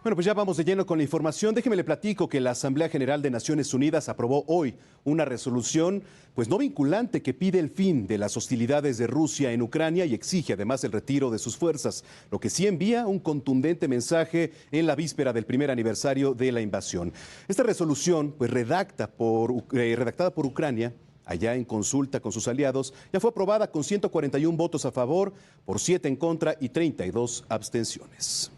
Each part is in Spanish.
Bueno, pues ya vamos de lleno con la información. Déjeme le platico que la Asamblea General de Naciones Unidas aprobó hoy una resolución, pues no vinculante, que pide el fin de las hostilidades de Rusia en Ucrania y exige además el retiro de sus fuerzas, lo que sí envía un contundente mensaje en la víspera del primer aniversario de la invasión. Esta resolución, pues redactada por Ucrania, allá en consulta con sus aliados, ya fue aprobada con 141 votos a favor, por 7 en contra y 32 abstenciones.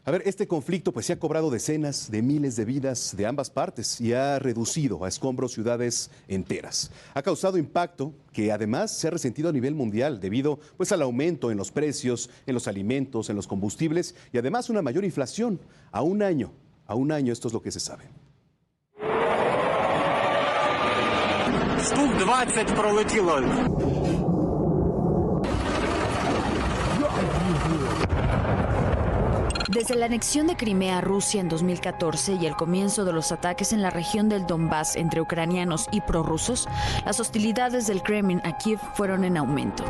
A ver, este conflicto pues se ha cobrado decenas de miles de vidas de ambas partes y ha reducido a escombros ciudades enteras. Ha causado impacto que además se ha resentido a nivel mundial debido pues al aumento en los precios, en los alimentos, en los combustibles y además una mayor inflación. A un año esto es lo que se sabe. Штук 20 пролетіло. Desde la anexión de Crimea a Rusia en 2014 y el comienzo de los ataques en la región del Donbass entre ucranianos y prorrusos, las hostilidades del Kremlin a Kiev fueron en aumento.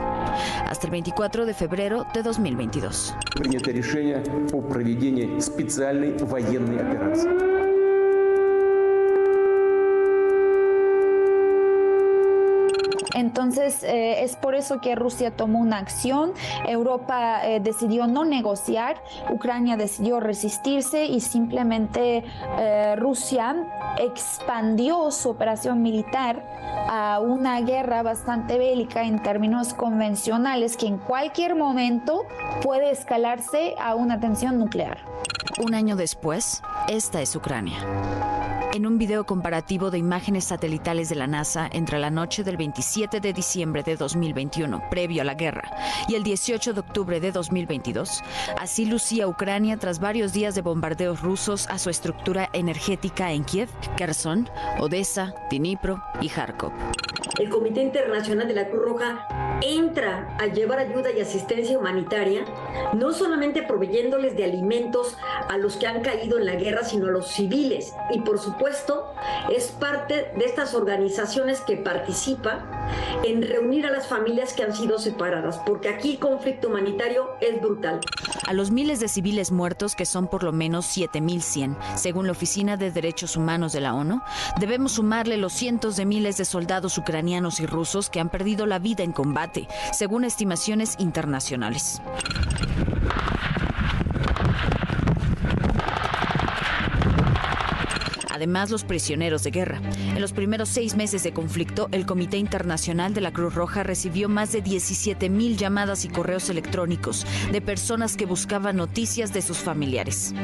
Hasta el 24 de febrero de 2022. Принято решение о проведении специальной военной операции. Entonces, es por eso que Rusia tomó una acción, Europa decidió no negociar, Ucrania decidió resistirse y simplemente Rusia expandió su operación militar a una guerra bastante bélica en términos convencionales que en cualquier momento puede escalarse a una tensión nuclear. Un año después, esta es Ucrania. En un video comparativo de imágenes satelitales de la NASA entre la noche del 27 de diciembre de 2021, previo a la guerra, y el 18 de octubre de 2022, así lucía Ucrania tras varios días de bombardeos rusos a su estructura energética en Kiev, Kherson, Odessa, Dnipro y Kharkov. El Comité Internacional de la Cruz Roja entra a llevar ayuda y asistencia humanitaria, no solamente proveyéndoles de alimentos a los que han caído en la guerra, sino a los civiles. Y por supuesto, es parte de estas organizaciones que participa en reunir a las familias que han sido separadas, porque aquí el conflicto humanitario es brutal. A los miles de civiles muertos, que son por lo menos 7.100, según la Oficina de Derechos Humanos de la ONU, debemos sumarle los cientos de miles de soldados ucranianos y rusos que han perdido la vida en combate, según estimaciones internacionales. Además, los prisioneros de guerra. En los primeros 6 meses de conflicto, el Comité Internacional de la Cruz Roja recibió más de 17,000 llamadas y correos electrónicos de personas que buscaban noticias de sus familiares.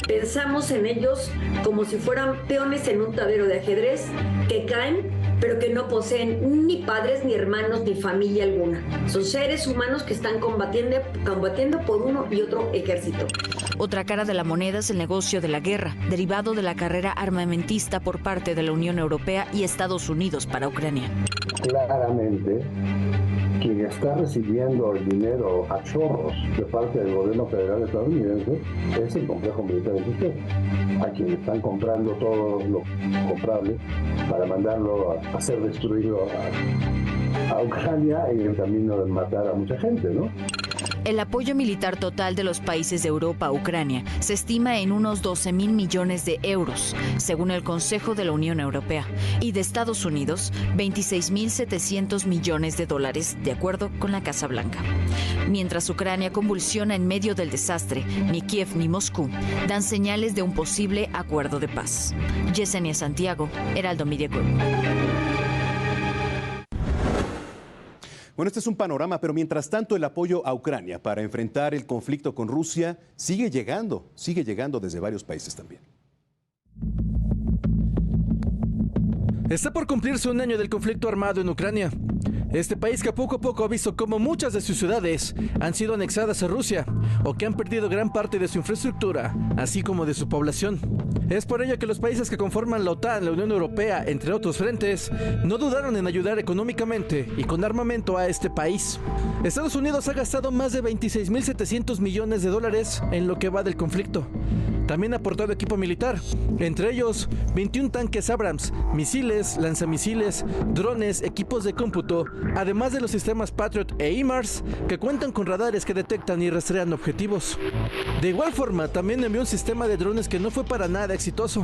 Pensamos en ellos como si fueran peones en un tablero de ajedrez que caen, pero que no poseen ni padres, ni hermanos, ni familia alguna. Son seres humanos que están combatiendo por uno y otro ejército. Otra cara de la moneda es el negocio de la guerra, derivado de la carrera armamentista por parte de la Unión Europea y Estados Unidos para Ucrania. Claramente, quien está recibiendo el dinero a chorros de parte del gobierno federal estadounidense es el complejo militar industrial, a quien están comprando todo lo comprable para mandarlo a ser destruido a Ucrania en el camino de matar a mucha gente, ¿no? El apoyo militar total de los países de Europa a Ucrania se estima en unos 12,000 millones de euros, según el Consejo de la Unión Europea, y de Estados Unidos, 26,700 millones de dólares, de acuerdo con la Casa Blanca. Mientras Ucrania convulsiona en medio del desastre, ni Kiev ni Moscú dan señales de un posible acuerdo de paz. Yesenia Santiago, Heraldo Media Group. Bueno, este es un panorama, pero mientras tanto el apoyo a Ucrania para enfrentar el conflicto con Rusia sigue llegando desde varios países también. Está por cumplirse un año del conflicto armado en Ucrania. Este país que poco a poco ha visto cómo muchas de sus ciudades han sido anexadas a Rusia o que han perdido gran parte de su infraestructura, así como de su población. Es por ello que los países que conforman la OTAN, la Unión Europea, entre otros frentes, no dudaron en ayudar económicamente y con armamento a este país. Estados Unidos ha gastado más de 26,700 millones de dólares en lo que va del conflicto. también ha aportado equipo militar, entre ellos 21 tanques Abrams, misiles, lanzamisiles, drones, equipos de cómputo, además de los sistemas Patriot e HIMARS, que cuentan con radares que detectan y rastrean objetivos. De igual forma, también envió un sistema de drones que no fue para nada exitoso,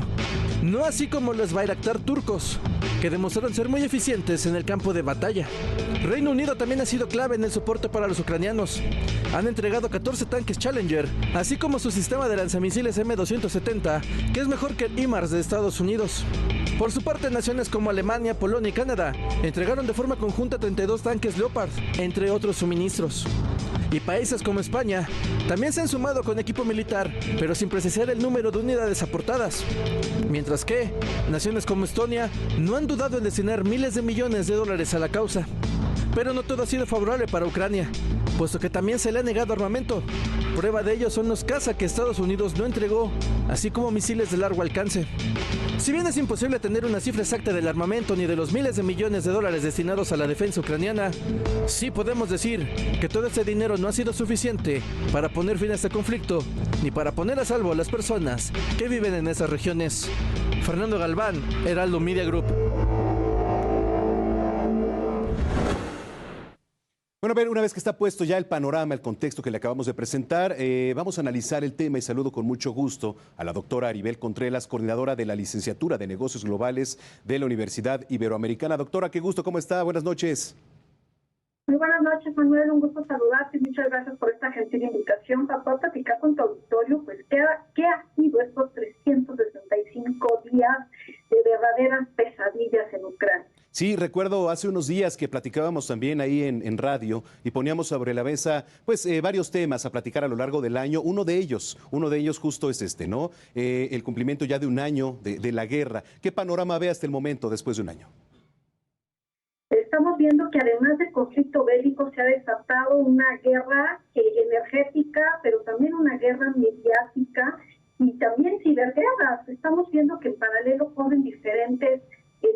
no así como los Bayraktar turcos, que demostraron ser muy eficientes en el campo de batalla. Reino Unido también ha sido clave en el soporte para los ucranianos. Han entregado 14 tanques Challenger, así como su sistema de lanzamisiles M270, que es mejor que el HIMARS de Estados Unidos. Por su parte, naciones como Alemania, Polonia y Canadá entregaron de forma conjunta 32 tanques Leopard, entre otros suministros. Y países como España también se han sumado con equipo militar, pero sin precisar el número de unidades aportadas. Mientras que naciones como Estonia no han dudado en destinar miles de millones de dólares a la causa. Pero no todo ha sido favorable para Ucrania, puesto que también se le ha negado armamento. Prueba de ello son los caza que Estados Unidos no entregó, así como misiles de largo alcance. Si bien es imposible tener una cifra exacta del armamento ni de los miles de millones de dólares destinados a la defensa ucraniana, sí podemos decir que todo ese dinero no ha sido suficiente para poner fin a este conflicto, ni para poner a salvo a las personas que viven en esas regiones. Fernando Galván, Heraldo Media Group. Bueno, a ver, una vez que está puesto ya el panorama, el contexto que le acabamos de presentar, vamos a analizar el tema y saludo con mucho gusto a la doctora Aribel Contreras, coordinadora de la Licenciatura de Negocios Globales de la Universidad Iberoamericana. Doctora, qué gugusto, ¿cómo está? Buenas noches. Muy buenas noches, Manuel, un gusto saludarte y muchas gracias por esta gentil invitación para poder platicar con tu auditorio, pues qué ha sido estos 365 días de verdaderas pesadillas en Ucrania. Sí, recuerdo hace unos días que platicábamos también ahí en radio y poníamos sobre la mesa pues varios temas a platicar a lo largo del año. Uno de ellos justo es este, ¿no? El cumplimiento ya de un año de la guerra. ¿Qué panorama ve hasta el momento después de un año? Estamos viendo que además del conflicto bélico se ha desatado una guerra energética, pero también una guerra mediática y también ciberguerras. Estamos viendo que en paralelo corren diferentes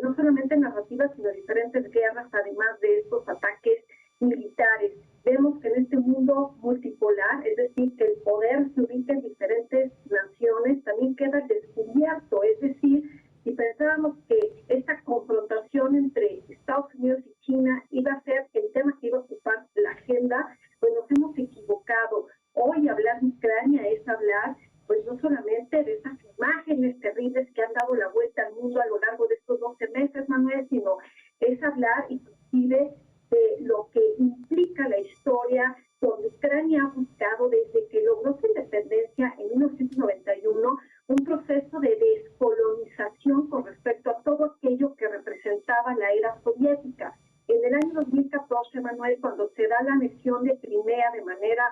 no solamente narrativas, sino diferentes guerras, además de estos ataques militares. Vemos que en este mundo multipolar, es decir, que el poder se ubica en diferentes naciones, también queda descubierto. Es decir, si pensábamos que esta confrontación entre Estados Unidos y China iba a ser el tema que iba a ocupar la agenda, pues nos hemos equivocado. Hoy hablar de Ucrania es hablar pues no solamente de esas imágenes terribles que han dado la vuelta al mundo a lo largo de estos 12 meses, Manuel, sino es hablar inclusive de lo que implica la historia, donde Ucrania ha buscado desde que logró su independencia en 1991 un proceso de descolonización con respecto a todo aquello que representaba la era soviética. En el año 2014, Manuel, cuando se da la anexión de Crimea de manera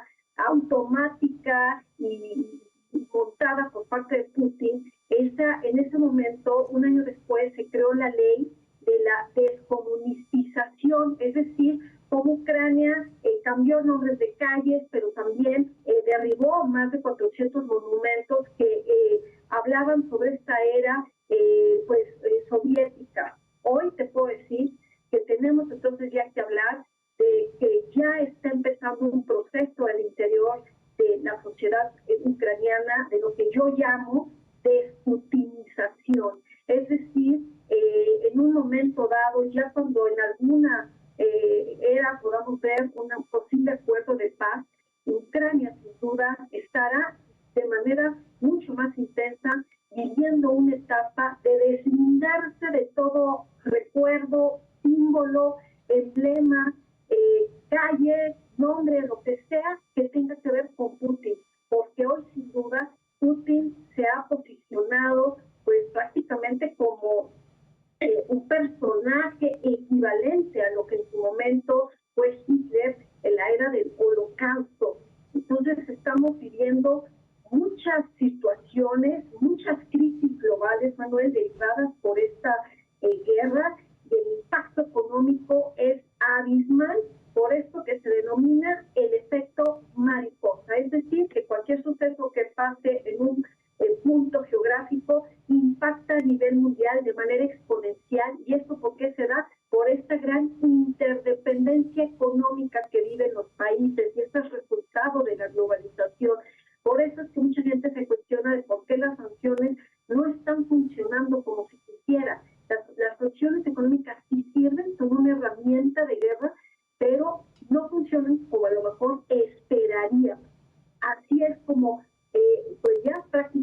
automática y montada por parte de Putin, en ese momento, un año después, se creó la ley de la descomunistización, es decir, como Ucrania cambió nombres de calles, pero también derribó más de 400 monumentos que hablaban sobre esta era soviética. Hoy te puedo decir que tenemos entonces ya que hablar de que ya está empezando un proceso al interior de la sociedad ucraniana, de lo que yo llamo desputinización. Es decir, en un momento dado, ya cuando en alguna era podamos ver un posible acuerdo de paz, Ucrania sin duda estará de manera mucho más intensa viviendo una etapa de deslindarse de todo recuerdo, símbolo, emblema, calle, nombre, lo que sea que tenga que ver con Putin, porque hoy sin duda Putin se ha posicionado pues prácticamente como un personaje equivalente a lo que en su momento fue Hitler en la era del Holocausto. Entonces estamos viviendo muchas situaciones, muchas crisis globales, Manuel, derivadas por esta guerra, y el impacto económico es abismal, por esto que se denomina el efecto mariposa, es decir, que cualquier suceso que pase en un punto geográfico impacta a nivel mundial de manera exponencial. ¿Y esto por qué se da? Por esta gran interdependencia económica que viven los países, y esto es resultado de la globalización. Por eso es que mucha gente se cuestiona de por qué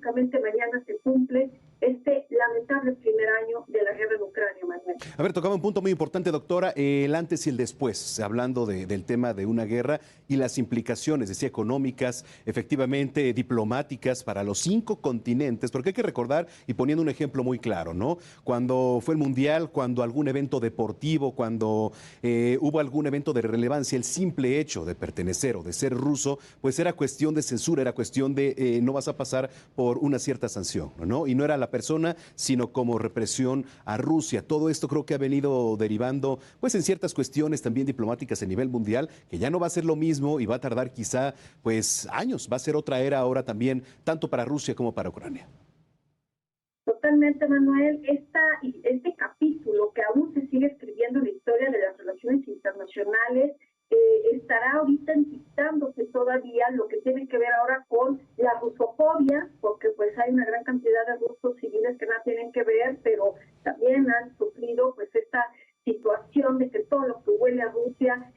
paradójicamente mañana se cumple este lamentable primer año de la guerra en Ucrania, Manuel. A ver, tocaba un punto muy importante, doctora, el antes y el después, hablando del tema de una guerra y las implicaciones, decía, económicas, efectivamente diplomáticas para los 5 continentes, porque hay que recordar, y poniendo un ejemplo muy claro, ¿no? Cuando fue el Mundial, cuando algún evento deportivo, cuando hubo algún evento de relevancia, el simple hecho de pertenecer o de ser ruso, pues era cuestión de censura, era cuestión de no vas a pasar por una cierta sanción, ¿no? Y no era la persona, sino como represión a Rusia. Todo esto creo que ha venido derivando, pues, en ciertas cuestiones también diplomáticas a nivel mundial, que ya no va a ser lo mismo y va a tardar quizá, pues, años. Va a ser otra era ahora también, tanto para Rusia como para Ucrania. Totalmente, Manuel. Este capítulo que aún se sigue escribiendo en la historia de las relaciones internacionales estará ahorita enquistándose todavía lo que tiene que ver ahora con la rusofobia, porque pues hay una gran cantidad de rusos civiles que nada tienen que ver, pero también han sufrido pues esta situación de que todo lo que huele a Rusia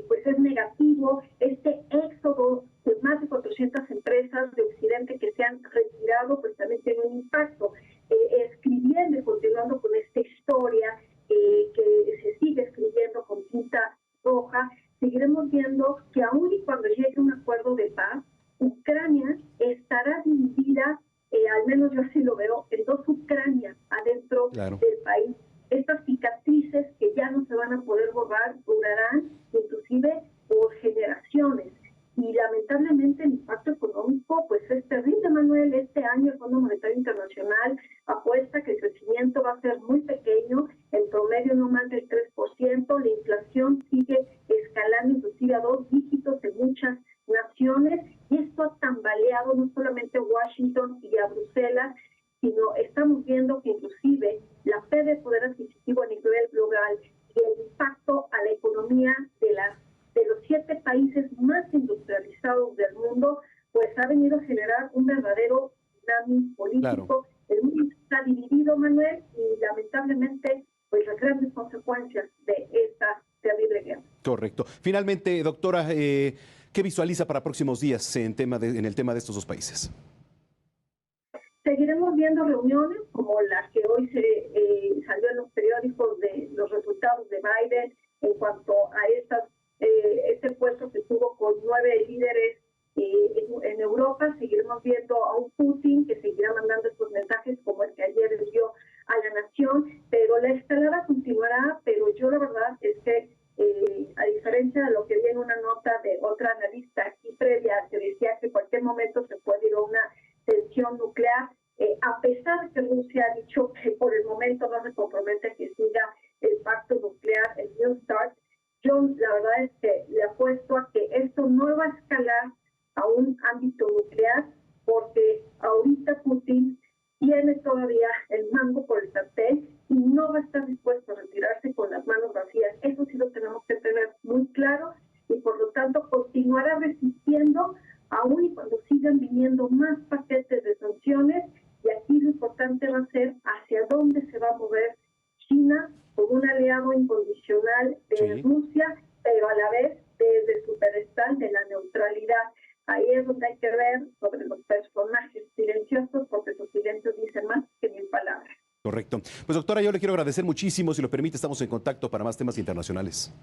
pues es negativo. Este éxodo de más de 400 empresas de Occidente que se han retirado pues también tiene un impacto. Escribiendo y continuando con esta historia que se sigue escribiendo con tinta roja, seguiremos viendo que aún y cuando llegue un acuerdo de paz, Ucrania estará dividida, al menos yo así lo veo, en 2 Ucranias adentro del país. Estas cicatrices que ya no se van a poder borrar durarán inclusive por generaciones. Y lamentablemente el impacto económico pues es terrible, Manuel. Este año el Fondo Monetario Internacional apuesta que el crecimiento va a ser muy pequeño, en promedio no más del 3%. La inflación sigue escalando inclusive a 2 dígitos en muchas naciones, y esto ha tambaleado no solamente a Washington y a Bruselas, sino estamos viendo que inclusive la pérdida de poder adquisitivo a nivel global y el impacto a la economía de los 7 países más industrializados del mundo, pues ha venido a generar un verdadero tsunami político. Claro. El mundo está dividido, Manuel, y lamentablemente pues las grandes consecuencias de esta terrible guerra. Correcto. Finalmente, doctora, ¿qué visualiza para próximos días en el tema de estos 2 países? Seguiremos viendo reuniones como las que hoy se salió en los periódicos de los resultados de Biden en cuanto a este puesto que tuvo con 9 líderes en Europa. Seguiremos viendo a un Putin que seguirá mandando estos mensajes como el que ayer dio a la nación, pero la escalada continuará. Pero yo la verdad es que a diferencia de lo que vi en una nota de otra analista aquí previa, que decía que en cualquier momento se puede ir a una tensión nuclear, a pesar de que Rusia ha dicho que por el momento no se compromete a que siga el pacto nuclear, el New START, yo la verdad es que le apuesto a que esto no va a escalar a un ámbito nuclear, porque ahorita Putin tiene todavía el mango por el sartén y no va a estar dispuesto a retirarse con las manos vacías. Eso sí lo tenemos que tener muy claro, y por lo tanto continuará resistiendo aún y cuando sigan viniendo más paquetes de sanciones. Y aquí lo importante va a ser hacia dónde se va a mover China como un aliado incondicional de Rusia, pero a la vez desde su pedestal de la neutralidad. Ahí es donde hay que ver sobre los personajes silenciosos, porque sus silencios dicen más que 1000 palabras. Correcto. Pues doctora, yo le quiero agradecer muchísimo. Si lo permite, estamos en contacto para más temas internacionales.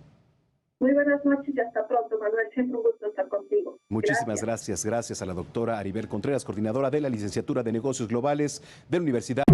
Muy buenas noches y hasta pronto, Manuel. Siempre un gusto estar contigo. Muchísimas gracias. Gracias a la doctora Aribel Contreras, coordinadora de la Licenciatura de Negocios Globales de la Universidad.